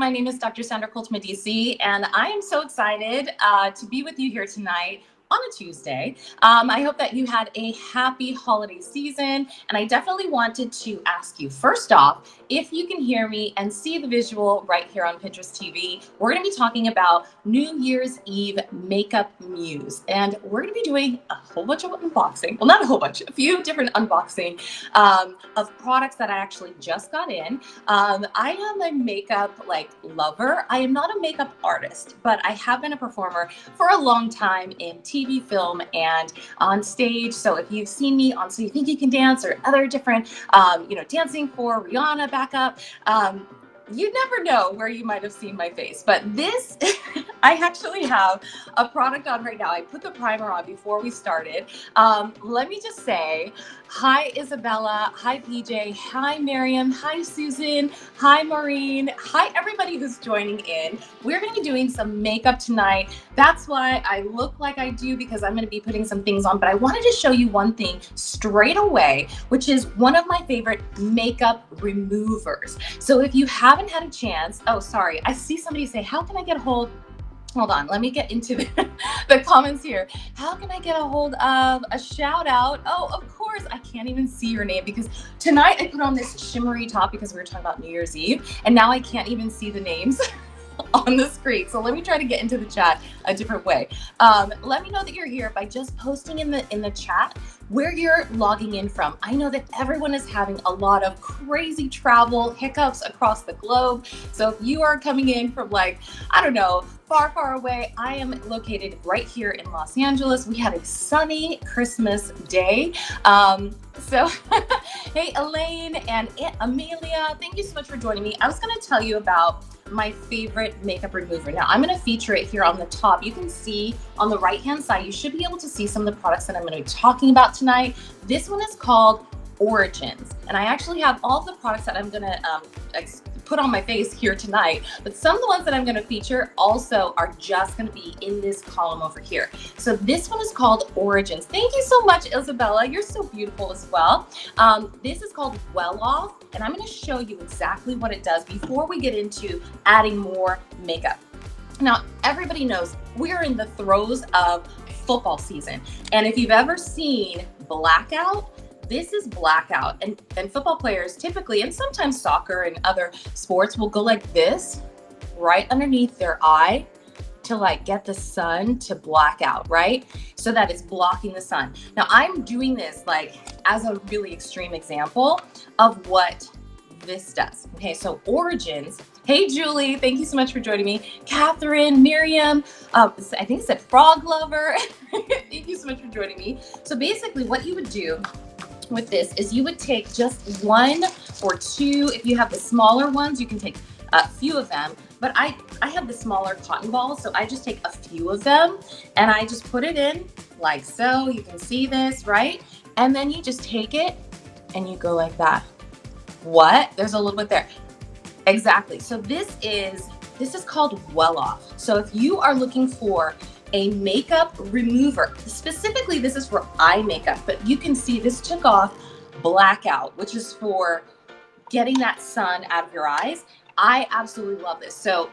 My name is Dr. Sandra Colton-Medici, and I am so excited to be with you here tonight on a Tuesday. I hope that you had a happy holiday season, and I definitely wanted to ask you, first off, if you can hear me and see the visual right here on Pinterest TV. We're going to be talking about New Year's Eve makeup muse, and we're going to be doing a whole bunch of unboxing. Well, not a whole bunch, a few different unboxing of products that I actually just got in. I am a makeup lover. I am not a makeup artist, but I have been a performer for a long time in TV, film, and on stage. So if you've seen me on So You Think You Can Dance or other different, dancing for Rihanna backup, you never know where you might have seen my face. But this, I actually have a product on right now. I put the primer on before we started. Let me just say, hi Isabella, hi PJ, hi Miriam, hi Susan, hi Maureen, hi everybody who's joining in. We're going to be doing some makeup tonight. That's why I look like I do, because I'm going to be putting some things on. But I wanted to show you one thing straight away, which is one of my favorite makeup removers. So if you haven't had a chance, oh, sorry, I see somebody say, how can I get a hold? Hold on, let me get into the comments here. How can I get a hold of a shout out? Oh, of course, I can't even see your name because tonight I put on this shimmery top because we were talking about New Year's Eve, and now I can't even see the names on the screen. So let me try to get into the chat a different way. Let me know that you're here by just posting in the chat where you're logging in from. I know that everyone is having a lot of crazy travel hiccups across the globe. So if you are coming in from I don't know, far, far away, I am located right here in Los Angeles. We had a sunny Christmas day. So hey, Elaine and Aunt Amelia, thank you so much for joining me. I was gonna tell you about my favorite makeup remover. Now I'm going to feature it here on the top. You can see on the right hand side, you should be able to see some of the products that I'm going to be talking about tonight. This one is called Origins, and I actually have all of the products that I'm going to put on my face here tonight, but some of the ones that I'm going to feature also are just going to be in this column over here. So this one is called Origins. Thank you so much, Isabella. You're so beautiful as well. This is called Well Off, and I'm going to show you exactly what it does before we get into adding more makeup. Now, everybody knows we're in the throes of football season, and if you've ever seen Blackout, this is Blackout, and football players typically, and sometimes soccer and other sports, will go like this right underneath their eye to get the sun to black out, right? So that it's blocking the sun. Now I'm doing this as a really extreme example of what this does. Okay, so Origins. Hey Julie, thank you so much for joining me. Catherine, Miriam, I think it said Frog Lover. Thank you so much for joining me. So basically what you would do with this is you would take just one or two. If you have the smaller ones, you can take a few of them, but I have the smaller cotton balls, so I just take a few of them and I just put it in like so. You can see this, right? And then you just take it and you go like that. What? There's a little bit there. Exactly. So this is called Well Off. So if you are looking for a makeup remover, specifically this is for eye makeup, but you can see this took off Blackout, which is for getting that sun out of your eyes. I absolutely love this. So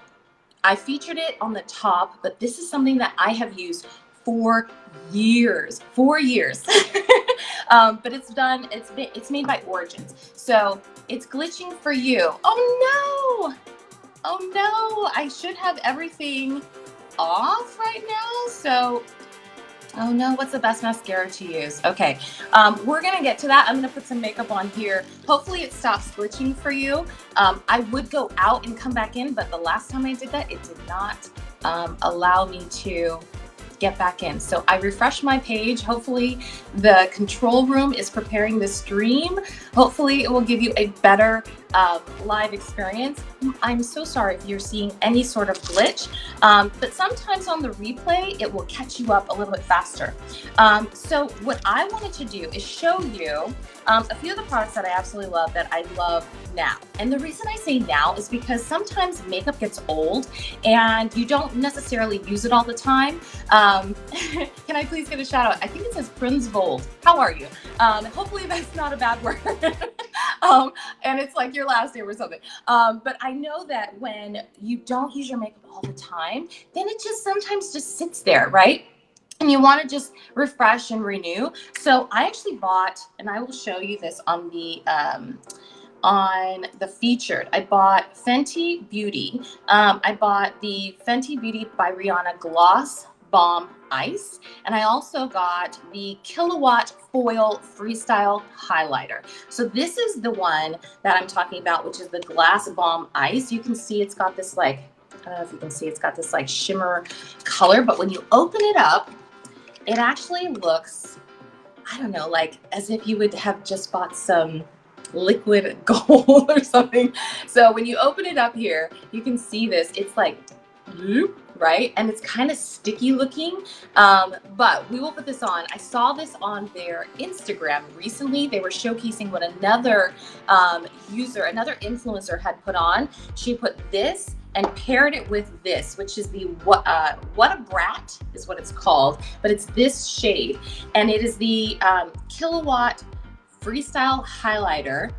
I featured it on the top, but this is something that I have used for years, 4 years. But it's made by Origins. So it's glitching for you. Oh no, I should have everything off right now. So, oh no, what's the best mascara to use? Okay, we're gonna get to that. I'm gonna put some makeup on here. Hopefully it stops glitching for you. I would go out and come back in, but the last time I did that, it did not allow me to get back in. So I refreshed my page. Hopefully the control room is preparing the stream. Hopefully it will give you a better live experience. I'm so sorry if you're seeing any sort of glitch, but sometimes on the replay, it will catch you up a little bit faster. So what I wanted to do is show you a few of the products that I absolutely love, that I love now. And the reason I say now is because sometimes makeup gets old and you don't necessarily use it all the time. Can I please get a shout out? I think it says Prince Vold. How are you? Hopefully that's not a bad word. And it's like your last name or something. But I know that when you don't use your makeup all the time, then it just sometimes just sits there, right? And you want to just refresh and renew. So I actually bought, and I will show you this on the featured. I bought Fenty Beauty. I bought the Fenty Beauty by Rihanna Gloss Balm Ice. And I also got the Killawatt Foil Freestyle Highlighter. So this is the one that I'm talking about, which is the Glass Balm Ice. You can see it's got this like, I don't know if you can see, it's got this like shimmer color, but when you open it up, it actually looks, I don't know, like as if you would have just bought some liquid gold or something. So when you open it up here, you can see this. It's like, right? And it's kind of sticky looking, but we will put this on. I saw this on their Instagram recently. They were showcasing what another another influencer had put on. She put this and paired it with this, which is the What a Brat is what it's called, but it's this shade, and it is the Killawatt Freestyle Highlighter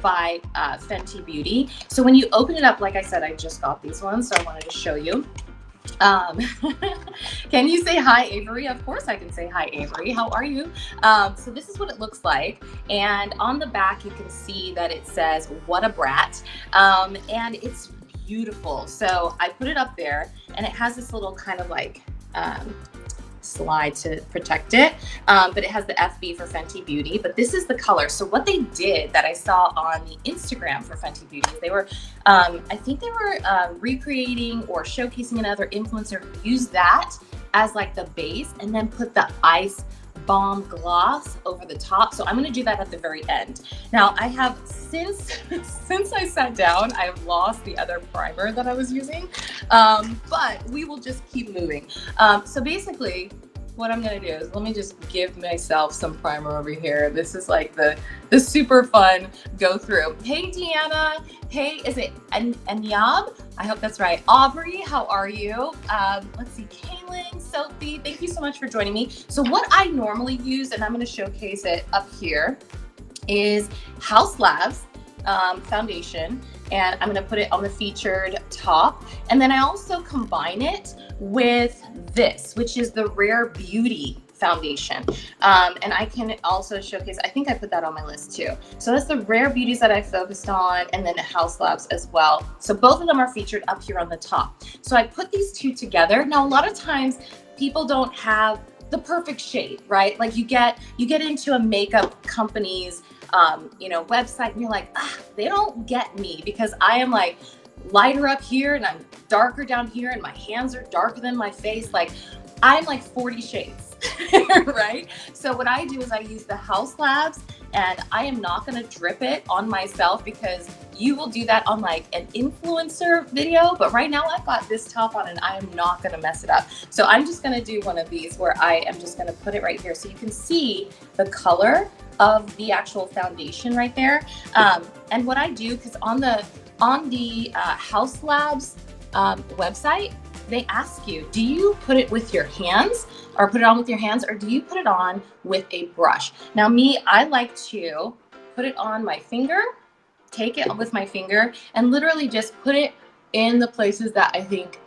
by Fenty Beauty. So when you open it up, like I said, I just got these ones, so I wanted to show you. Can you say hi, Avery? Of course I can say hi, Avery. How are you? So this is what it looks like. And on the back, you can see that it says, What a Brat. And it's beautiful. So I put it up there, and it has this little kind of like slide to protect it, but it has the FB for Fenty Beauty, but this is the color. So what they did that I saw on the Instagram for Fenty Beauty is they were, I think they were recreating or showcasing another influencer who used that as like the base and then put the ice balm gloss over the top. So I'm going to do that at the very end. Now I have, since I sat down, I have lost the other primer that I was using, but we will just keep moving. So basically what I'm going to do is let me just give myself some primer over here. This is like the super fun go through. Hey Deanna, hey, is it Anyab? I hope that's right. Aubrey, how are you? Let's see, Kaylin, Sophie, thank you so much for joining me. So what I normally use, and I'm going to showcase it up here, is Haus Labs foundation, and I'm going to put it on the featured top, and then I also combine it with this, which is the Rare Beauty foundation, and I can also showcase, I think I put that on my list too. So that's the Rare Beauties that I focused on, and then the Haus Labs as well. So both of them are featured up here on the top. So I put these two together. Now a lot of times people don't have the perfect shade, right? Like you get into a makeup company's website, and you're like, they don't get me because I am like lighter up here and I'm darker down here and my hands are darker than my face. Like I'm like 40 shades, right? So what I do is I use the Haus Labs, and I am not going to drip it on myself because you will do that on like an influencer video. But right now I've got this top on and I am not going to mess it up. So I'm just going to do one of these where I am just going to put it right here so you can see the color of the actual foundation right there. And what I do, because on the Haus Labs website, they ask you, do you put it with your hands or put it on with your hands, or do you put it on with a brush? Now me, I like to put it on my finger, take it with my finger, and literally just put it in the places that I think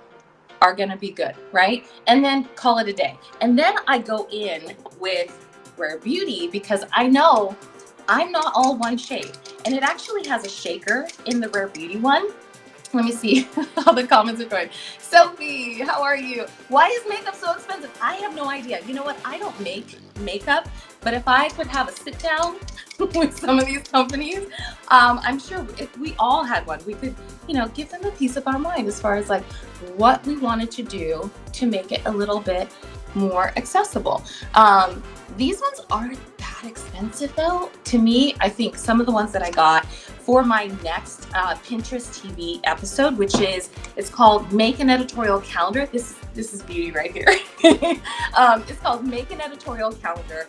are gonna be good, right? And then call it a day. And then I go in with Rare Beauty because I know I'm not all one shade. And it actually has a shaker in the Rare Beauty one. Let me see how the comments are going. Sophie, how are you? Why is makeup so expensive? I have no idea. You know what? I don't make makeup, but if I could have a sit down with some of these companies, I'm sure if we all had one, we could, give them a piece of our mind as far as like what we wanted to do to make it a little bit more accessible. These ones aren't that expensive though. To me, I think some of the ones that I got for my next Pinterest TV episode, it's called Make an Editorial Calendar. This is beauty right here. It's called Make an Editorial Calendar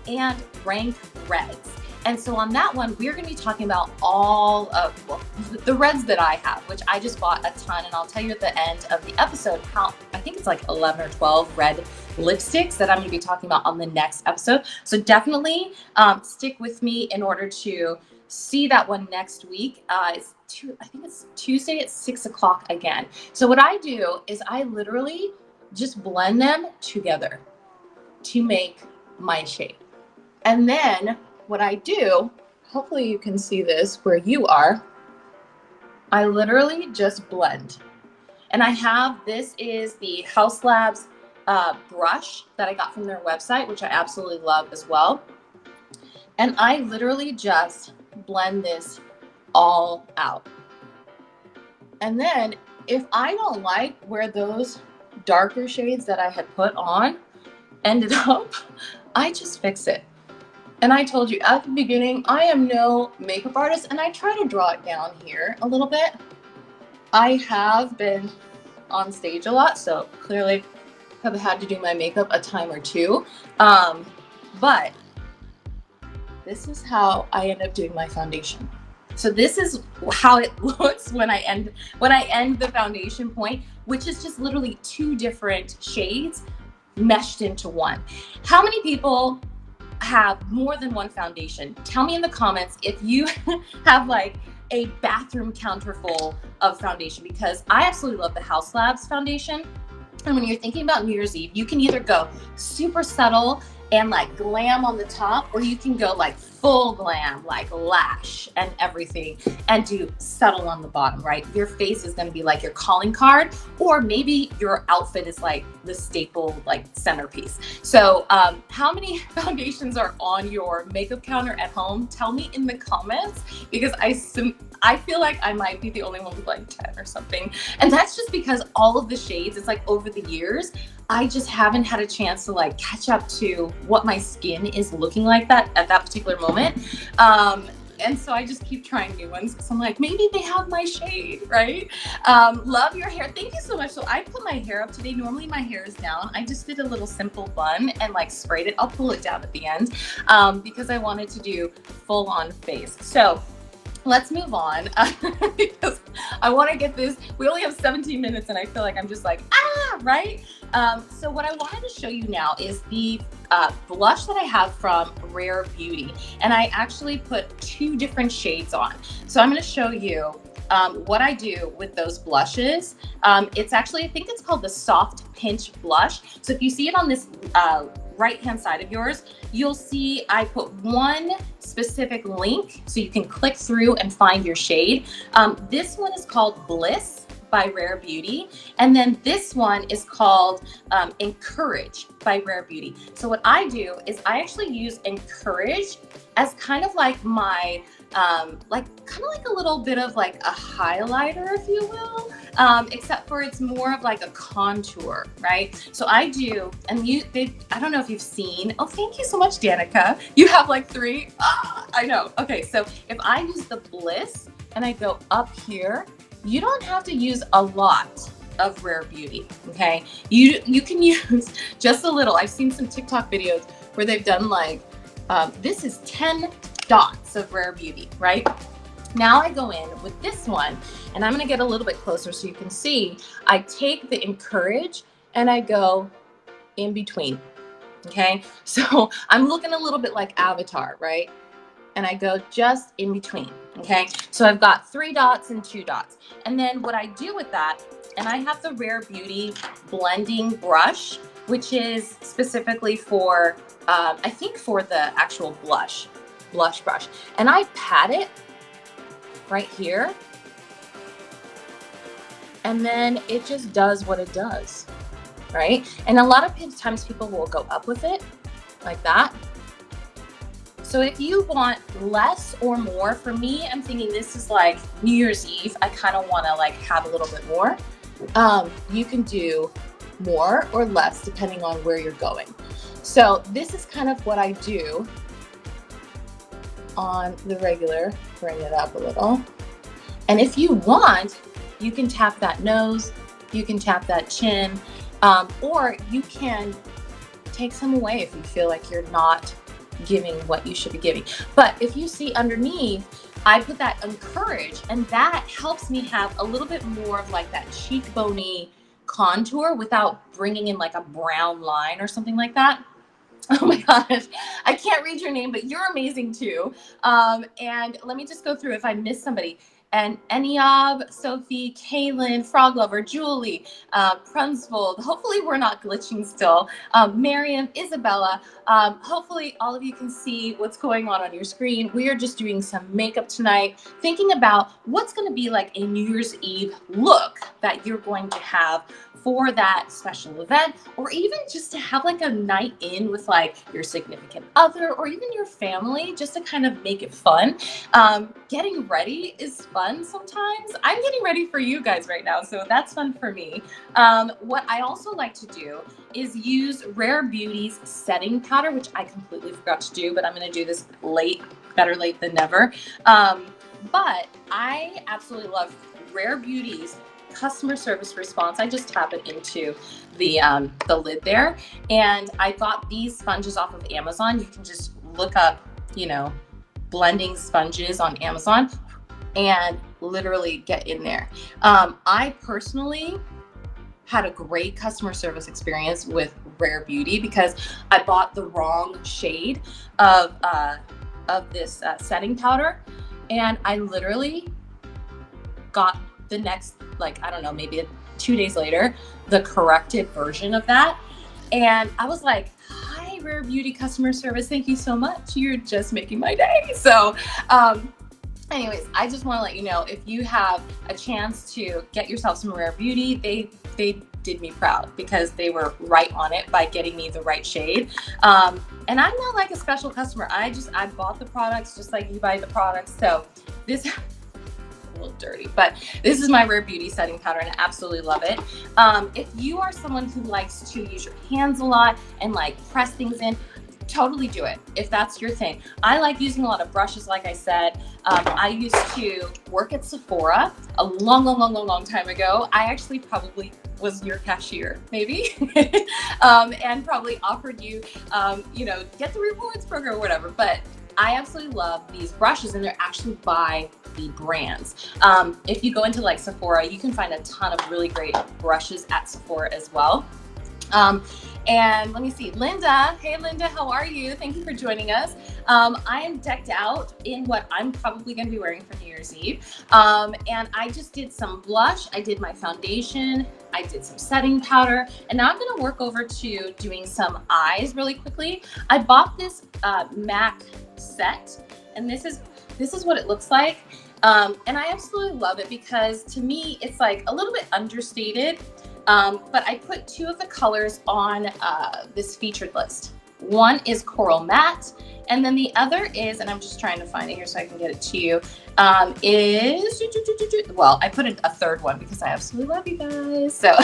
and Rank Reds. And so on that one, we're going to be talking about all of the reds that I have, which I just bought a ton. And I'll tell you at the end of the episode how I think it's like 11 or 12 red lipsticks that I'm going to be talking about on the next episode. So definitely stick with me in order to see that one next week. I think it's Tuesday at 6 o'clock again. So what I do is I literally just blend them together to make my shade. And then what I do, hopefully you can see this where you are, I literally just blend. And I have, this is the Haus Labs brush that I got from their website, which I absolutely love as well. And I literally just blend this all out. And then if I don't like where those darker shades that I had put on ended up, I just fix it. And I told you at the beginning, I am no makeup artist, and I try to draw it down here a little bit. I have been on stage a lot, so clearly have had to do my makeup a time or two. But this is how I end up doing my foundation. So this is how it looks when I end the foundation point, which is just literally 2 different shades meshed into one. How many people have more than one foundation? Tell me in the comments if you have like a bathroom counter full of foundation, because I absolutely love the Haus Labs foundation. And when you're thinking about New Year's Eve, you can either go super subtle and like glam on the top, or you can go like full glam, like lash and everything, and do subtle on the bottom, right? Your face is gonna be like your calling card, or maybe your outfit is like the staple, like centerpiece. So how many foundations are on your makeup counter at home? Tell me in the comments, because I feel like I might be the only one with like 10 or something. And that's just because all of the shades, it's like over the years, I just haven't had a chance to like catch up to what my skin is looking like that at that particular moment. And so I just keep trying new ones because I'm like, maybe they have my shade, right? Love your hair. Thank you so much. So I put my hair up today. Normally my hair is down. I just did a little simple bun and like sprayed it. I'll pull it down at the end because I wanted to do full on face. So let's move on because I want to get this. We only have 17 minutes and I feel like I'm just like, right? So what I wanted to show you now is the blush that I have from Rare Beauty. And I actually put 2 different shades on. So I'm going to show you what I do with those blushes. It's actually, I think it's called the Soft Pinch Blush. So if you see it on this right-hand side of yours, you'll see I put one specific link so you can click through and find your shade. This one is called Bliss by Rare Beauty. And then this one is called Encourage by Rare Beauty. So what I do is I actually use Encourage as kind of like my, like a little bit of like a highlighter, if you will, except for it's more of like a contour, right? So I do, and I don't know if you've seen, oh, thank you so much, Danica. You have like 3, I know. Okay, so if I use the Bliss and I go up here, you don't have to use a lot of Rare Beauty, okay? You can use just a little. I've seen some TikTok videos where they've done like, this is 10 dots of Rare Beauty, right? Now I go in with this one, and I'm gonna get a little bit closer so you can see. I take the Encourage and I go in between, okay? So I'm looking a little bit like Avatar, right? And I go just in between, okay? So I've got 3 dots and 2 dots. And then what I do with that, and I have the Rare Beauty blending brush, which is specifically for, I think for the actual blush brush. And I pat it right here. And then it just does what it does, right? And a lot of times people will go up with it like that. So if you want less or more, for me, I'm thinking this is like New Year's Eve. I kind of want to like have a little bit more. You can do more or less depending on where you're going. So this is kind of what I do on the regular. Bring it up a little. And if you want, you can tap that nose, you can tap that chin, or you can take some away if you feel like you're not giving what you should be giving. But if you see underneath, I put that Encourage, and that helps me have a little bit more of like that cheekbony contour without bringing in like a brown line or something like that. Oh my gosh, I can't read your name, but you're amazing too. And let me just go through if I miss somebody. And Eniob, Sophie, Kaylin, Frog Lover, Julie, Prunsvold. Hopefully we're not glitching still. Miriam, Isabella. Hopefully all of you can see what's going on your screen. We are just doing some makeup tonight, thinking about what's going to be like a New Year's Eve look that you're going to have for that special event, or even just to have like a night in with like your significant other or even your family, just to kind of make it fun. Getting ready is fun sometimes. I'm getting ready for you guys right now, so that's fun for me. What I also like to do is use Rare Beauty's setting powder, which I completely forgot to do, but I'm going to do this late, better late than never. But I absolutely love Rare Beauty's customer service response. I just tap it into the lid there, and I got these sponges off of Amazon. You can just look up, you know, blending sponges on Amazon and literally get in there. I personally had a great customer service experience with Rare Beauty because I bought the wrong shade of this setting powder, and I literally got the next, like, I don't know, maybe 2 days later, the corrected version of that. And I was like, hi, Rare Beauty customer service. Thank you so much. You're just making my day. So, anyways, I just want to let you know, if you have a chance to get yourself some Rare Beauty, they did me proud because they were right on it by getting me the right shade. And I'm not like a special customer. I bought the products just like you buy the products. So this a little dirty, but this is my Rare Beauty setting powder and I absolutely love it. If you are someone who likes to use your hands a lot and like press things in, totally do it if that's your thing. I like using a lot of brushes, like I said. I used to work at Sephora a long time ago. I actually probably was your cashier, maybe, and probably offered you, you know, get the rewards program or whatever. But I absolutely love these brushes, and they're actually by the brands. If you go into like Sephora, you can find a ton of really great brushes at Sephora as well. And let me see, Linda. Hey, Linda, how are you? Thank you for joining us. I am decked out in what I'm probably going to be wearing for New Year's Eve. And I just did some blush. I did my foundation. I did some setting powder. And now I'm going to work over to doing some eyes really quickly. I bought this MAC set, and this is what it looks like. And I absolutely love it because to me, it's like a little bit understated. But I put two of the colors on this featured list. One is Coral Matte, and then the other is, and I'm just trying to find it here so I can get it to you, is, well, I put a third one because I absolutely love you guys. So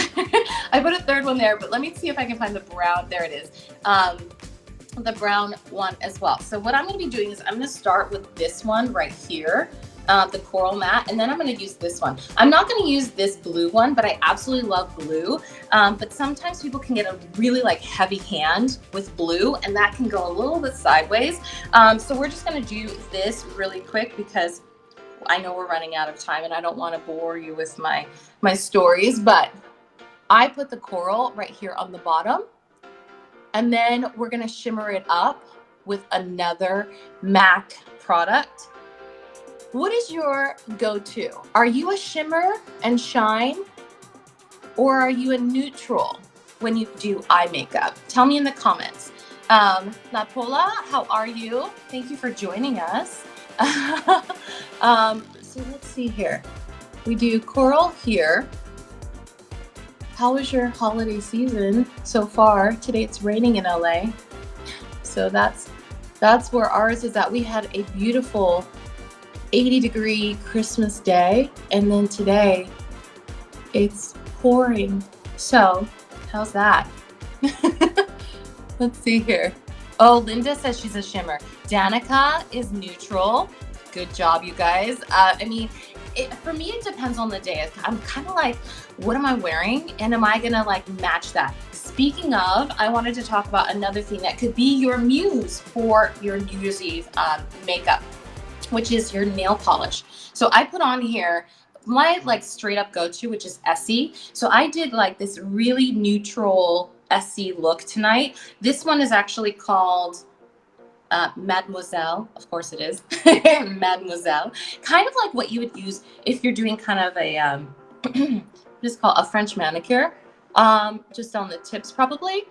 I put a third one there, but let me see if I can find the brown. There it is. The brown one as well. So what I'm going to be doing is I'm going to start with this one right here. The Coral Matte, and then I'm going to use this one. I'm not going to use this blue one, but I absolutely love blue. But sometimes people can get a really like heavy hand with blue, and that can go a little bit sideways. So we're just going to do this really quick because I know we're running out of time and I don't want to bore you with my stories, but I put the coral right here on the bottom, and then we're going to shimmer it up with another MAC product. What is your go-to? Are you a shimmer and shine, or are you a neutral when you do eye makeup? Tell me in the comments. La Pola, how are you? Thank you for joining us. So let's see here. We do coral here. How was your holiday season so far? Today it's raining in LA. So that's where ours is at. We had a beautiful 80-degree Christmas day, and then today it's pouring. So how's that? Let's see here. Oh, Linda says she's a shimmer. Danica is neutral. Good job, you guys. I mean, for me, it depends on the day. I'm kind of like, what am I wearing? And am I gonna like match that? Speaking of, I wanted to talk about another thing that could be your muse for your New Year's Eve makeup, which is your nail polish. So I put on here my like straight up go-to, which is Essie. So I did like this really neutral Essie look tonight. This one is actually called Mademoiselle. Of course it is. Mademoiselle. Kind of like what you would use if you're doing kind of a, what is called a French manicure. Just on the tips probably.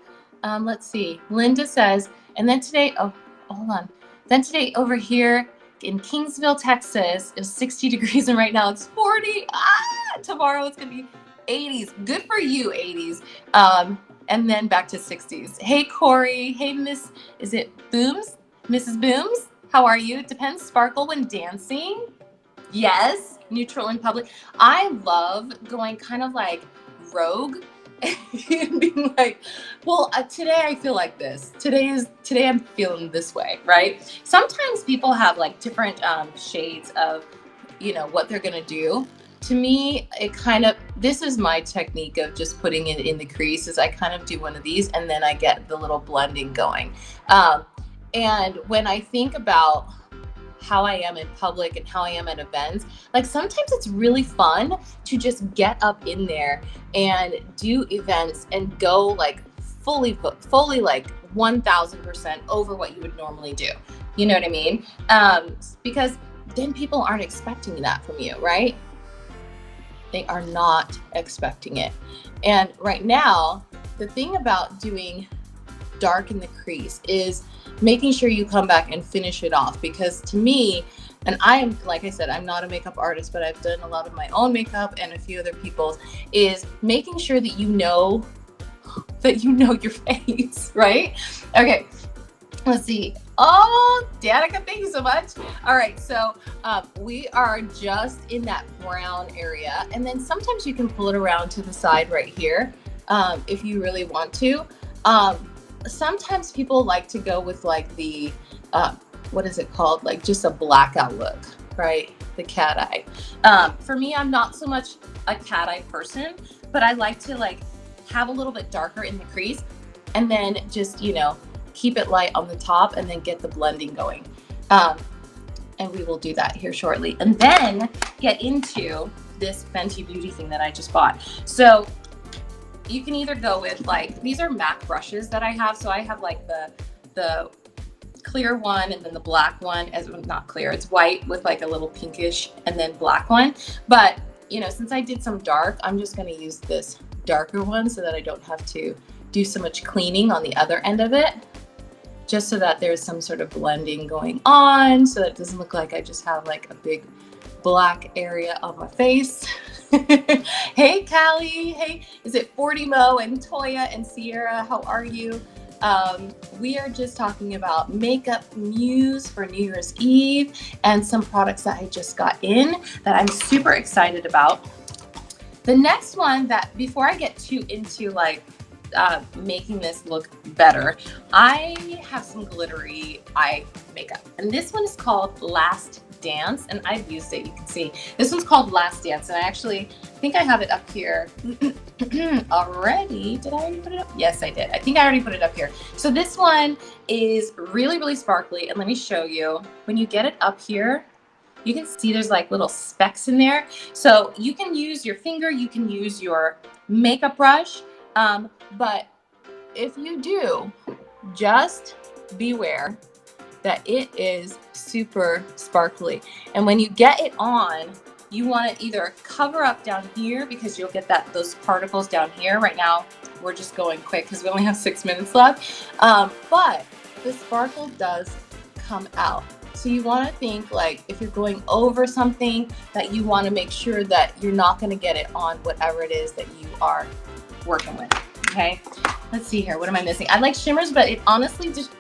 Let's see. Linda says, and then today, oh, hold on. Then today over here in Kingsville, Texas, it was 60 degrees and right now it's 40. Tomorrow it's going to be 80s. Good for you, 80s. And then back to 60s. Hey, Corey. Hey, is it Booms? Mrs. Booms? How are you? It depends. Sparkle when dancing. Yes. Neutral in public. I love going kind of like rogue and being like, well, today I feel like this. Today I'm feeling this way, right? Sometimes people have like different shades of, what they're gonna do. To me, this is my technique of just putting it in the crease. Is I kind of do one of these and then I get the little blending going. And when I think about how I am in public and how I am at events, like sometimes it's really fun to just get up in there and do events and go like fully like 1000% over what you would normally do. You know what I mean? Because then people aren't expecting that from you, right? They are not expecting it. And right now, the thing about doing dark in the crease is making sure you come back and finish it off, because to me, and I am, like I said, I'm not a makeup artist, but I've done a lot of my own makeup and a few other people's, is making sure that you know your face, right? Okay, let's see. Oh, Danica, thank you so much. All right, so we are just in that brown area, and then sometimes you can pull it around to the side right here if you really want to. Sometimes people like to go with like the, what is it called? Like just a blackout look, right? The cat eye. For me, I'm not so much a cat eye person, but I like to like have a little bit darker in the crease and then just, keep it light on the top and then get the blending going. And we will do that here shortly. And then get into this Fenty Beauty thing that I just bought. So you can either go with like, these are MAC brushes that I have. So I have like the clear one and then the black one, as not clear, it's white with like a little pinkish and then black one. But since I did some dark, I'm just going to use this darker one so that I don't have to do so much cleaning on the other end of it, just so that there's some sort of blending going on, so that it doesn't look like I just have like a big black area on my face. Hey, Kylie. Hey, is it 40 Mo and Toya and Sierra? How are you? We are just talking about makeup news for New Year's Eve and some products that I just got in that I'm super excited about. The next one, that before I get too into like making this look better, I have some glittery eye makeup, and this one is called Last Dance, and I've used it. You can see this one's called Last Dance, and I actually think I have it up here already. Did I already put it up? Yes, I did. I think I already put it up here. So this one is really, really sparkly, and let me show you. When you get it up here, you can see there's like little specks in there. So you can use your finger, you can use your makeup brush, but if you do, just beware that it is super sparkly. And when you get it on, you want to either cover up down here, because you'll get those particles down here. Right now, we're just going quick because we only have 6 minutes left. But the sparkle does come out. So you want to think like if you're going over something, that you want to make sure that you're not going to get it on whatever it is that you are working with. Okay, let's see here. What am I missing? I like shimmers, but it honestly just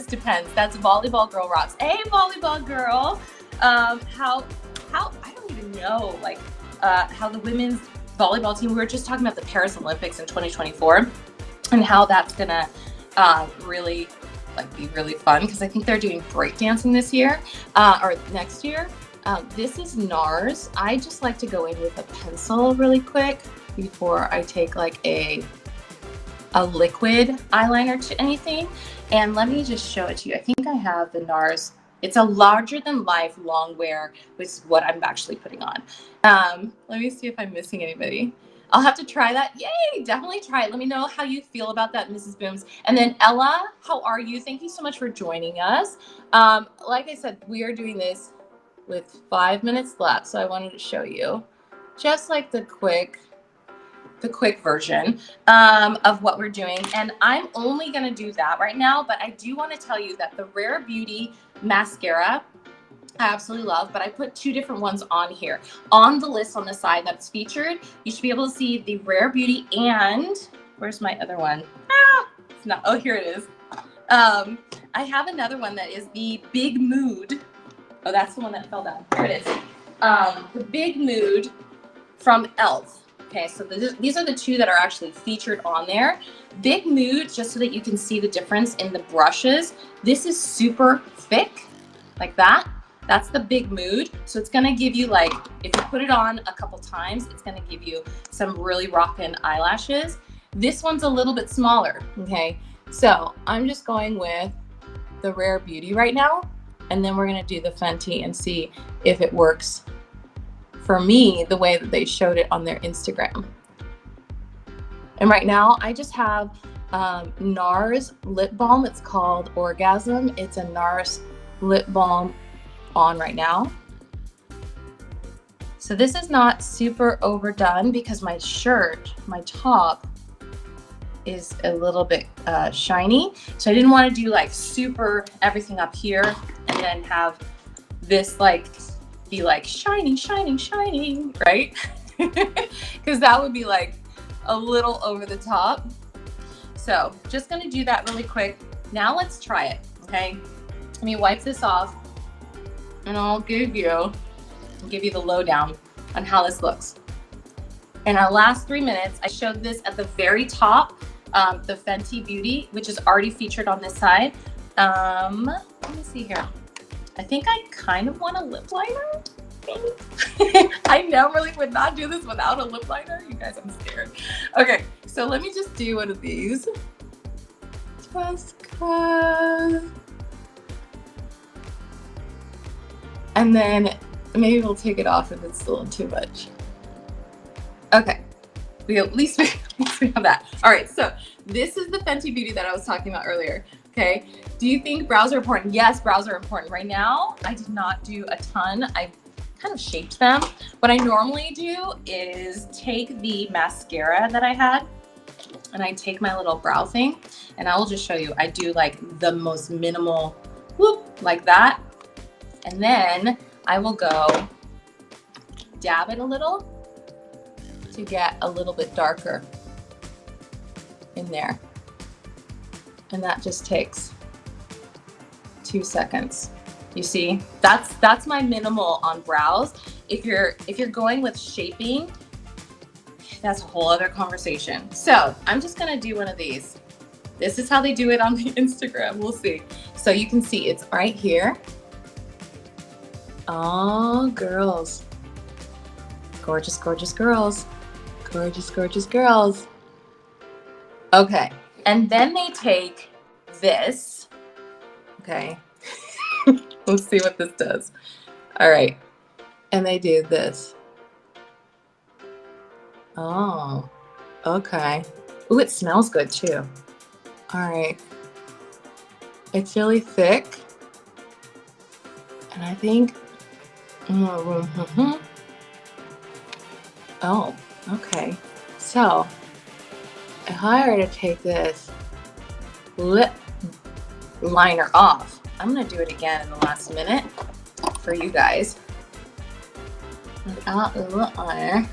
depends. That's Volleyball Girl Rocks. Hey, Volleyball Girl. How I don't even know like how the women's volleyball team. We were just talking about the Paris Olympics in 2024 and how that's gonna really like be really fun, because I think they're doing breakdancing this year or next year. This is Nars. I just like to go in with a pencil really quick before I take like a liquid eyeliner to anything. And let me just show it to you. I think I have the Nars. It's a larger than life Longwear, which is what I'm actually putting on. Let me see if I'm missing anybody. I'll have to try that. Yay, definitely try it. Let me know how you feel about that, Mrs. Booms. And then Ella, how are you? Thank you so much for joining us. Like I said, we are doing this with 5 minutes left, so I wanted to show you just like the quick version of what we're doing. And I'm only going to do that right now, but I do want to tell you that the Rare Beauty mascara I absolutely love, but I put 2 different ones on here. On the list on the side that's featured, you should be able to see the Rare Beauty and, where's my other one? Ah, it's not, oh, here it is. I have another one that is the Big Mood. Oh, that's the one that fell down. Here it is. The Big Mood from e.l.f. Okay, so these are the 2 that are actually featured on there. Big Mood, just so that you can see the difference in the brushes. This is super thick, like that. That's the Big Mood. So it's gonna give you, like, if you put it on a couple times, it's gonna give you some really rockin' eyelashes. This one's a little bit smaller, okay? So I'm just going with the Rare Beauty right now, and then we're gonna do the Fenty and see if it works for me the way that they showed it on their Instagram. And right now I just have Nars lip balm. It's called Orgasm. It's a Nars lip balm on right now. So this is not super overdone because my shirt, my top, is a little bit shiny. So I didn't want to do like super everything up here and then have this like be like shining, shining, shining, right? Because that would be like a little over the top. So just gonna do that really quick. Now let's try it, okay? Let me wipe this off and I'll give you the lowdown on how this looks. In our last 3 minutes, I showed this at the very top, the Fenty Beauty, which is already featured on this side. Let me see here. I think I kind of want a lip liner. I normally would not do this without a lip liner. You guys, I'm scared. Okay, so let me just do one of these. Just cause. And then maybe we'll take it off if it's a little too much. Okay, at least we have that. All right, so this is the Fenty Beauty that I was talking about earlier. Okay, do you think brows are important? Yes, brows are important. Right now, I did not do a ton. I kind of shaped them. What I normally do is take the mascara that I had and I take my little brow thing and I will just show you. I do like the most minimal whoop like that. And then I will go dab it a little to get a little bit darker in there. And that just takes 2 seconds. You see, that's my minimal on brows. If you're going with shaping, that's a whole other conversation. So I'm just gonna do one of these. This is how they do it on the Instagram. We'll see. So you can see it's right here. Oh, girls. Gorgeous, gorgeous girls. Gorgeous, gorgeous girls. Okay, and then they take this. Okay, let's see what this does. All right, and they do this. Oh, okay. Ooh, it smells good too. All right. It's really thick. And I think, oh, okay. So, if I were to take this lip liner off, I'm gonna do it again in the last minute for you guys. Without the lip liner.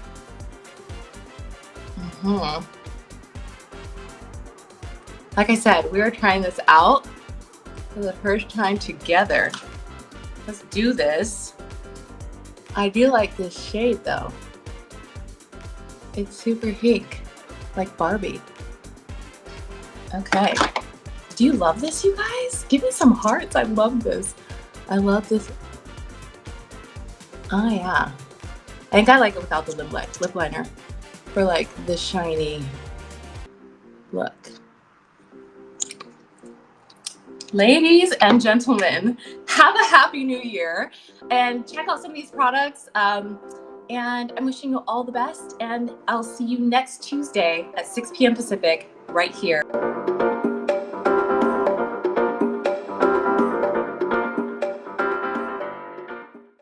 Like I said, we were trying this out for the first time together. Let's do this. I do like this shade though. It's super pink, like Barbie. Okay. Do you love this, you guys? Give me some hearts. I love this. I love this. Oh yeah. I think I like it without the lip liner for like the shiny look. Ladies and gentlemen, have a happy new year and check out some of these products. And I'm wishing you all the best. And I'll see you next Tuesday at 6 p.m. Pacific right here.